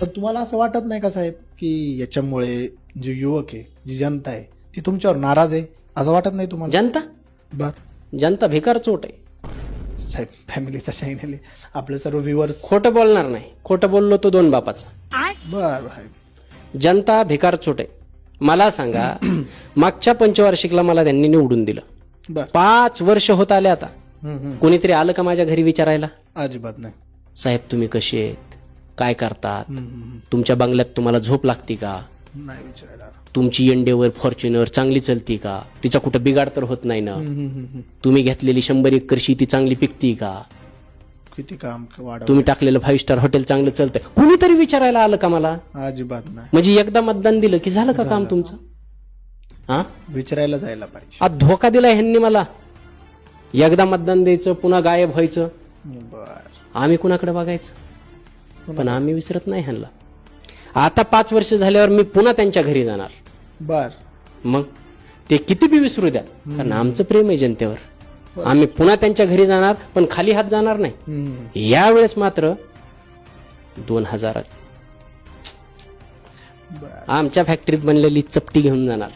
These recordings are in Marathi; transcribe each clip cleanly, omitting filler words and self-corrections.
पण तुम्हाला असं वाटत नाही का साहेब की याच्यामुळे जे युवक आहे, जी जनता आहे, ती तुमच्यावर नाराज आहे असं वाटत नाही तुम्हाला? जनता जनता भिकार चोट आहे साहेब फॅमिलीचा चॅनल आपले सर्व व्ह्युअर्स. खोटं बोलणार नाही. खोटं बोललो तो दोन बापाचा. बर साहेब, जनता भिकार चोट आहे. मला सांगा, मागच्या पंचवार्षिकला मला त्यांनी निवडून दिलं. बर 5 वर्ष होत आले आता. कोणीतरी आलं का माझ्या घरी विचारायला, अजिबात नाही. साहेब तुम्ही कसे आहेत, काय करतात, तुमच्या बंगल्यात तुम्हाला झोप लागती का, नाही विचारायला. तुमची एंडेवर फॉर्च्युनर चांगली चलती का, तिचा कुठं बिगाड तर होत नाही ना, तुम्ही घेतलेली 100 एकर शेती चांगली पिकती का, किती काम वाढव. तुम्ही टाकलेलं 5 स्टार हॉटेल चांगलं चालतंय, कुणीतरी विचारायला आलं का मला? अजिबात नाही. म्हणजे एकदा मतदान दिलं की झालं का काम तुमचं? हा, विचारायला जायला पाहिजे. आज धोका दिला ह्यांनी मला. एकदा मतदान द्यायचं, पुन्हा गायब व्हायचं. बर, आम्ही कुणाकडे बघायचं? पण आम्ही विसरत नाही ह्यांना. आता 5 वर्ष झाल्यावर मी पुन्हा त्यांच्या घरी जाणार. बर, मग ते किती बी विसरू द्या, कारण आमचं प्रेम आहे जनतेवर. आम्ही पुन्हा त्यांच्या घरी जाणार, पण खाली हात जाणार नाही. यावेळेस मात्र 2000 आमच्या फॅक्टरीत बनलेली चपटी घेऊन जाणार.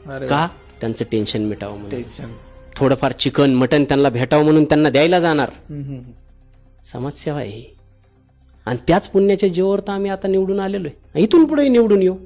अरे का? त्यांचं टेन्शन मिटावं म्हणून. टेन्शन. थोडंफार चिकन मटन त्यांना भेटावं म्हणून त्यांना द्यायला जाणार. समाजसेवा आहे ही. आणि त्याच पुण्याच्या जीवावर तर आम्ही आता निवडून आलेलो आहे. इथून पुढे निवडून येऊ.